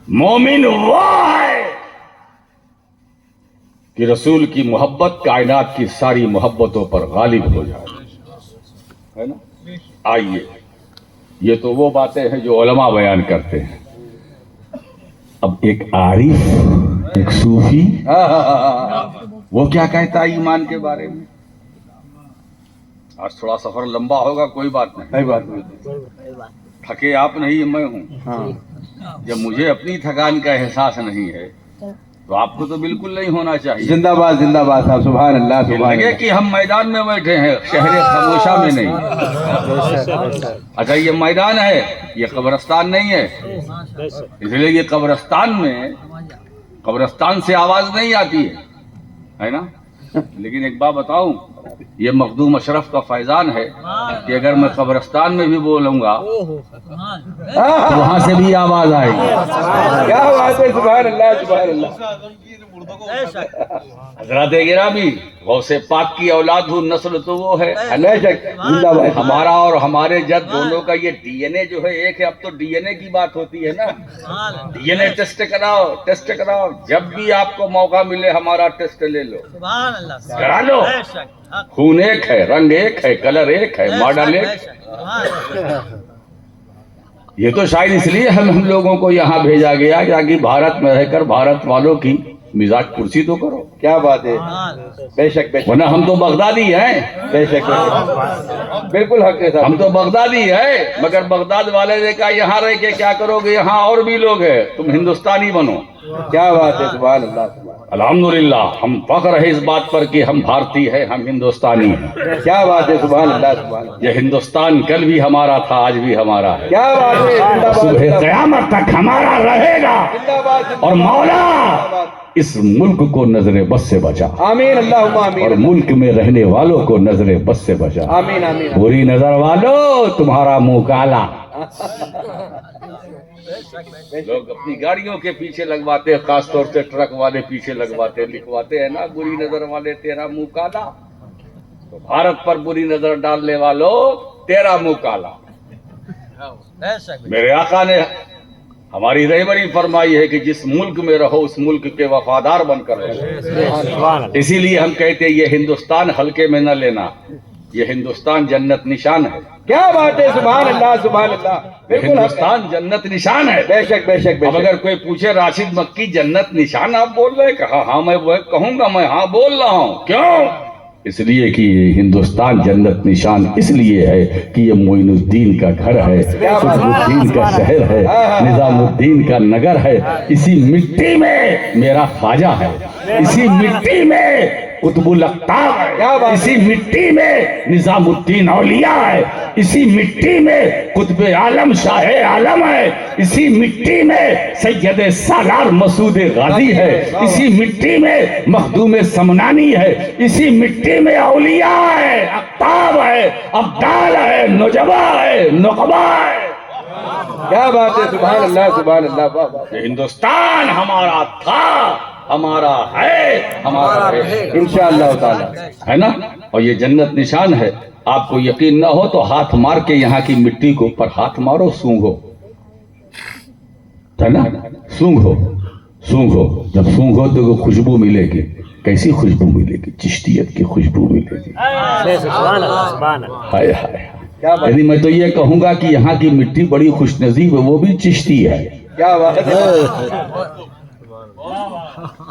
مومن وہ ہے کہ رسول کی محبت کائنات کی ساری محبتوں پر غالب ہو جائے، ہے نا؟ آئیے، یہ تو وہ باتیں ہیں جو علماء بیان کرتے ہیں. اب ایک عارف، ایک صوفی، وہ کیا کہتا ہے ایمان کے بارے میں؟ آج تھوڑا سفر لمبا ہوگا، کوئی بات نہیں، تھکے آپ نہیں میں ہوں. جب مجھے اپنی تھکان کا احساس نہیں ہے تو آپ کو تو بالکل نہیں ہونا چاہیے. زندہ باد زندہ باد صاحب، سبحان اللہ سبحان لگے اللہ. کہ ہم میدان میں بیٹھے ہیں، شہر خاموشہ میں نہیں. اچھا یہ میدان ہے، یہ قبرستان نہیں ہے. اس لیے یہ قبرستان میں قبرستان سے آواز نہیں آتی ہے نا. لیکن ایک بات بتاؤں، یہ مخدوم اشرف کا فیضان ہے کہ اگر میں قبرستان میں بھی بولوں گا تو وہاں سے بھی آواز آئے گی. کیا بات ہے، سبحان اللہ سبحان اللہ. حضرات گرامی، غوث پاک کی اولاد ہوں، نسل تو وہ ہے. بے شک زندہ باد. ہمارا اور ہمارے جد دونوں کا یہ ڈی این اے جو ہے ایک ہے. اب تو ڈی این اے کی بات ہوتی ہے نا، ڈی این اے ٹیسٹ کراؤ، ٹیسٹ کراؤ. جب بھی آپ کو موقع ملے ہمارا ٹیسٹ لے لو، کرا لو. خون ایک ہے، رنگ ایک ہے، کلر ایک ہے، ماڈل ایک. یہ تو شاید اس لیے ہم لوگوں کو یہاں بھیجا گیا تاکہ بھارت میں رہ کر بھارت والوں کی مزاج پرسی تو کرو. کیا بات ہے، بے شک بے شک ورنہ ہم تو بغدادی ہیں. بے شک بے شک. بالکل حق ہے ہم صاحب. تو بغدادی ہیں، مگر بغداد والے نے کہا یہاں رہ کے کیا کرو گے، یہاں اور بھی لوگ ہیں، تم ہندوستانی بنو. کیا بات ہے، سبحان اللہ سبحان اللہ. الحمدللہ ہم فخر ہے اس بات پر کہ ہم بھارتی ہیں، ہم ہندوستانی ہیں. کیا بات ہے، سبحان اللہ سبحان اللہ. یہ ہندوستان کل بھی ہمارا تھا، آج بھی ہمارا ہے، کیا بات ہے، زندہ باد صبح زندہ باد. قیامت تک ہمارا رہے گا. زندہ باد زندہ اور باد. مولا اس ملک کو نظر بد سے بچا، آمین اللہم اور آمین. ملک میں رہنے والوں کو نظر بد سے بچا. آمین آمین. بری نظر والو تمہارا منہ کالا. لوگ اپنی گاڑیوں کے پیچھے لگواتے، خاص طور سے ٹرک والے پیچھے لگواتے، لکھواتے ہیں نا، بری نظر والے تیرا منہ کالا. تو بھارت پر بری نظر ڈالنے والوں تیرا منہ کالا. میرے آقا نے ہماری رہبری فرمائی ہے کہ جس ملک میں رہو اس ملک کے وفادار بن کر رہو. اسی لیے ہم کہتے ہیں یہ ہندوستان ہلکے میں نہ لینا، یہ ہندوستان جنت نشان ہے. کیا بات ہے، سبحان اللہ سبحان اللہ. بالکل حق ہے. ہندوستان جنت نشان ہے. بے شک بے شک بے اب شک. اگر کوئی پوچھے راشد مکی جنت نشان آپ بول رہے ہیں، ہاں میں وہ کہوں گا، میں ہاں بول رہا ہوں. کیوں؟ اس لیے کہ یہ ہندوستان جنت نشان اس لیے ہے کہ یہ معین الدین کا گھر ہے، قطب الدین کا شہر ہے، نظام الدین کا نگر ہے. اسی مٹی میں میرا خواجہ ہے، اسی مٹی میں قطب الاقطاب ہے، اسی مٹی میں نظام الدین اولیاء ہے، اسی مٹی میں قطب عالم شاہ عالم ہے، اسی مٹی میں سید سالار مسعود غازی ہے، اسی مٹی میں مخدوم سمنانی ہے، اسی مٹی میں اولیاء ہے، اقطاب ہے، ابدال ہے، نجبا ہے، نقبا ہے. کیا بات ہے، سبحان اللہ سبحان اللہ. واہ واہ. یہ ہندوستان ہمارا تھا، ہمارا ہے، ہمارا ہے، انشاءاللہ تعالی. ہے نا. اور یہ جنت نشان ہے. آپ کو یقین نہ ہو تو ہاتھ مار کے یہاں کی مٹی کو اوپر ہاتھ مارو، سونگھو، ہے نا، سونگھو سونگھو. جب سونگھو تو خوشبو ملے گی. کیسی خوشبو ملے گی؟ چشتیت کی خوشبو ملے گی. سبحان اللہ سبحان اللہ. ہائے ہائے. کیا بات یعنی میں تو یہ کہوں گا کہ یہاں کی مٹی بڑی خوش نصیب ہے، وہ بھی چشتی ہے. کیا بات ہے.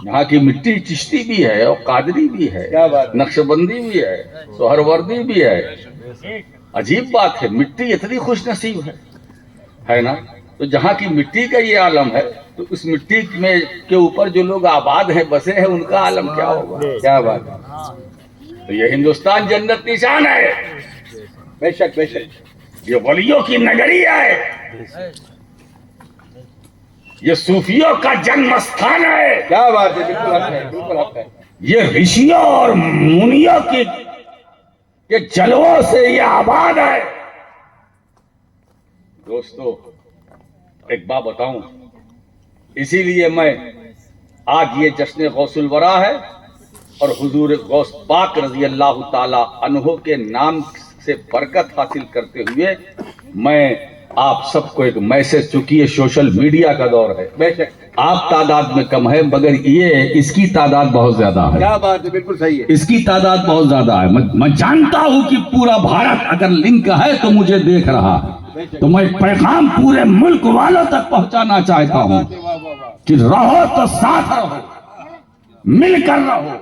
یہاں کی مٹی چشتی بھی ہے اور قادری بھی ہے، کیا بات ہے. نقش بندی بھی ہے، سہروردی بھی ہے. عجیب بات ہے، مٹی اتنی خوش نصیب ہے نا. تو جہاں کی مٹی کا یہ عالم ہے تو اس مٹی میں کے اوپر جو لوگ آباد ہیں، بسے ہیں، ان کا عالم کیا ہوگا. کیا بات ہے. تو یہ ہندوستان جنت نشان ہے، بے شک بے شک. یہ ولیوں کی نگری ہے، یہ صوفیوں کا جنم استھان ہے، کیا بات ہے. بالکل حق ہے بالکل حق ہے. یہ رشیوں اور منیوں کی کے جلووں سے یہ آباد ہے. دوستو ایک بات بتاؤں، اسی لیے میں آج یہ جشن غوث الورا ہے اور حضور غوث پاک رضی اللہ تعالی عنہ کے نام سے برکت حاصل کرتے ہوئے میں آپ سب کو ایک میسج، چونکہ یہ سوشل میڈیا کا دور ہے، بے شک آپ تعداد میں کم ہے مگر یہ اس کی تعداد بہت زیادہ ہے، کیا بات ہے، بالکل صحیح ہے. اس کی تعداد بہت زیادہ ہے. میں جانتا ہوں کہ پورا بھارت اگر لنک ہے تو مجھے دیکھ رہا ہے، تو میں پیغام پورے ملک والوں تک پہنچانا چاہتا ہوں کہ رہو تو ساتھ رہو، مل کر رہو،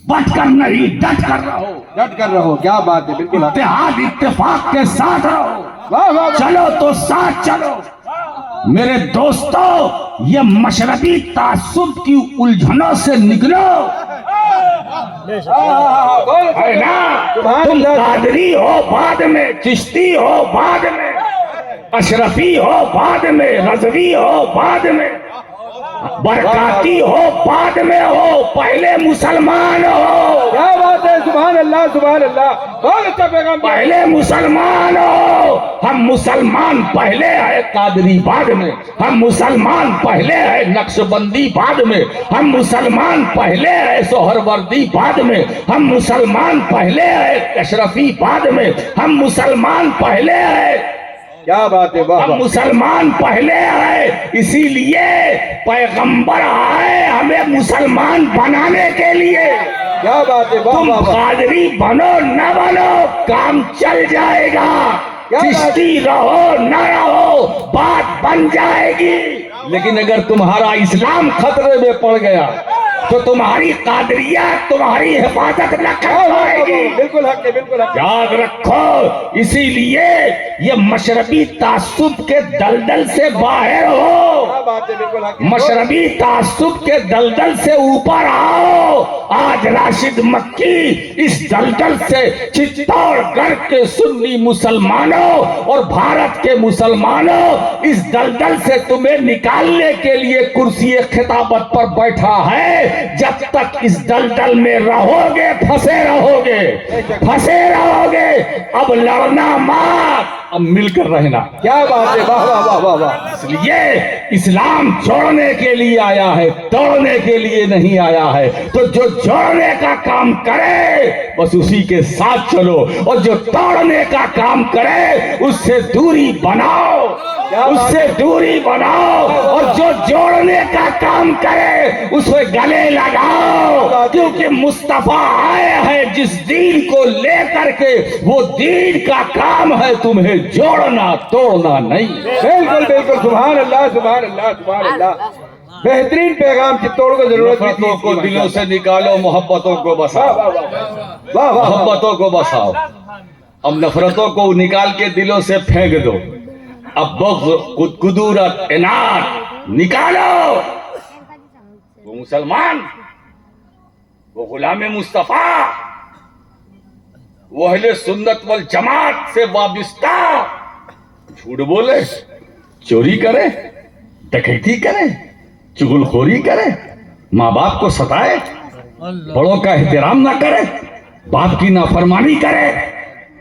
بٹ کر نہیں ڈٹ کر رہو، ڈٹ کر رہو. کیا بات ہے، بالکل حق. اتحاد اتفاق کے ساتھ رہو، واہ واہ واہ. چلو تو ساتھ چلو. میرے دوستو، یہ مشرقی تعصب کی الجھنوں سے نکلو. ہے نا، تم قادری ہو بعد میں، چشتی ہو بعد میں، اشرفی ہو بعد میں، رضوی ہو بعد میں، برکاتی ہو بعد میں، ہو پہلے مسلمان ہو. کیا بات ہے، سبحان اللہ سبحان اللہ. بہت اچھا پیغام. پہلے مسلمان ہو. ہم مسلمان پہلے ہے، قادری بعد میں. ہم مسلمان پہلے ہے، نقش بندی بعد میں. ہم مسلمان پہلے ہے، سہروردی بعد میں. ہم مسلمان پہلے ہے، اشرفی بعد میں. ہم مسلمان پہلے ہے. کیا بات ہے، واہ ہم واہ. مسلمان پہلے آئے، اسی لیے پیغمبر آئے ہمیں مسلمان بنانے کے لیے. کیا بات ہے، واہ تم واہ واہ. قادری بنو نہ بنو، کام چل جائے گا. چشتی رہو نہ رہو، بات بن جائے گی. لیکن اگر تمہارا اسلام خطرے میں پڑ گیا تو تمہاری قادریت تمہاری حفاظت نہ کر پائے گی. بالکل حق ہے، بالکل حق ہے. یاد رکھو، اسی لیے یہ مشربی تعصب کے دلدل سے باہر ہو، کیا بات ہے، بالکل حق ہے. مشربی تعصب کے دلدل سے اوپر آؤ. آج راشد مکی اس دلدل سے چتور گڑھ کے سنی مسلمانوں اور بھارت کے مسلمانوں اس دلدل سے تمہیں نکالنے کے لیے کرسی خطابت پر بیٹھا ہے. جب تک اس دلدل میں رہو گے پھنسے رہو گے، پھنسے رہو گے. اب لڑنا مات، اب مل کر رہنا. کیا بات ہے، واہ واہ واہ واہ واہ. اس لیے اسلام جوڑنے کے لیے آیا ہے، توڑنے کے لیے نہیں آیا ہے. تو جو جوڑنے کا کام کرے بس اسی کے ساتھ چلو، اور جو توڑنے کا کام کرے اس سے دوری بناؤ، اس سے دوری بناؤ. اور جو جوڑنے کا کام کرے اسے گلے لگاؤ، کیونکہ مصطفیٰ آئے ہیں جس دین کو لے کر کے، وہ دین کا کام ہے تمہیں جوڑنا توڑنا نہیں. بالکل بالکل، سبحان اللہ سبحان اللہ سبحان اللہ. بہترین پیغام، چتوڑ کو ضرورت بھی نفرتوں کو دلوں سے نکالو، محبتوں کو بساؤ. واہ واہ. محبتوں کو بساؤ. اب نفرتوں کو نکال کے دلوں سے پھینک دو. اب بغض، قدورت، عناد نکالو. وہ مسلمان، وہ غلام مصطفیٰ، وہ اہل سنت والجماعت سے وابستہ جھوٹ بولے، چوری کرے، ڈکیتی کرے، چغل خوری کرے، ماں باپ کو ستائے، بڑوں کا احترام نہ کرے، باپ کی نافرمانی کرے،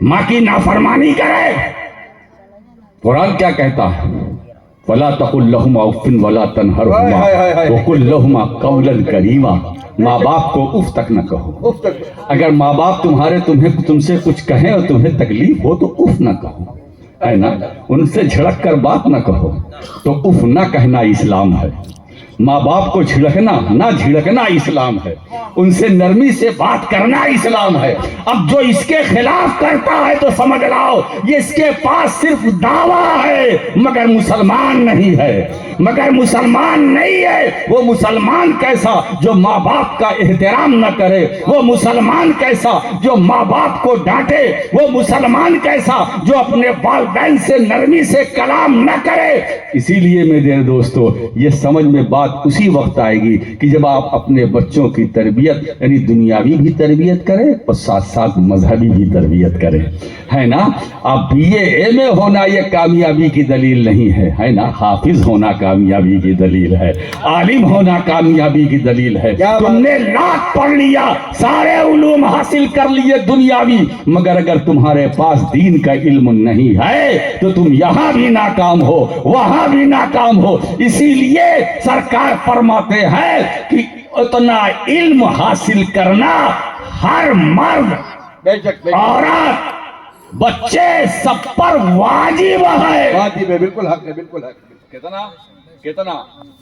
ماں کی نافرمانی کرے. قرآن کیا کہتا ہے؟ وَلَا تَقُلْ لَهُمَا اُفٍّ وَلَا تَنْهَرْهُمَا وَقُلْ لَهُمَا قَوْلًا كَرِيمًا. ماں باپ کو اف تک نہ کہو. اگر ماں باپ تم سے کچھ کہیں اور تمہیں تکلیف ہو تو اف نہ کہو، ہے نا. ان سے جھڑک کر بات نہ کہو. تو اف نہ کہنا اسلام ہے. ماں باپ کو جھڑکنا نہ جھڑکنا اسلام ہے. ان سے نرمی سے بات کرنا اسلام ہے. اب جو اس کے خلاف کرتا ہے تو سمجھ لاؤ یہ اس کے پاس صرف دعویٰ ہے مگر مسلمان نہیں ہے. مگر مسلمان نہیں ہے. وہ مسلمان کیسا جو ماں باپ کا احترام نہ کرے، وہ مسلمان کیسا جو ماں باپ کو ڈانٹے، وہ مسلمان کیسا جو اپنے والدین سے نرمی سے کلام نہ کرے. اسی لیے میرے دوستو، یہ سمجھ میں بات اسی وقت آئے گی کہ جب آپ اپنے بچوں کی تربیت یعنی دنیاوی بھی تربیت کریں اور ساتھ ساتھ مذہبی بھی تربیت کریں، ہے نا. اب BA MA ہونا یہ کامیابی کی دلیل نہیں ہے نا. حافظ ہونا کامیابی کی دلیل ہے، عالم ہونا کامیابی کی دلیل ہے. تم نے لاکھ پڑھ لیا، سارے علوم حاصل کر لیے دنیاوی، مگر اگر تمہارے پاس دین کا علم نہیں ہے تو تم یہاں بھی ناکام ہو، وہاں بھی ناکام ہو. اسی لیے سرکار فرماتے ہیں کہ اتنا علم حاصل کرنا ہر مرد، عورت، بچے سب پر واجب ہے. واجب ہے، بالکل حق ہے، بالکل حق ہے. کتنا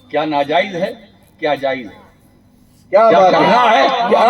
کیا ناجائز ہے، کیا جائز ہے، کیا کیا بات کرنا ہے ہے. کیا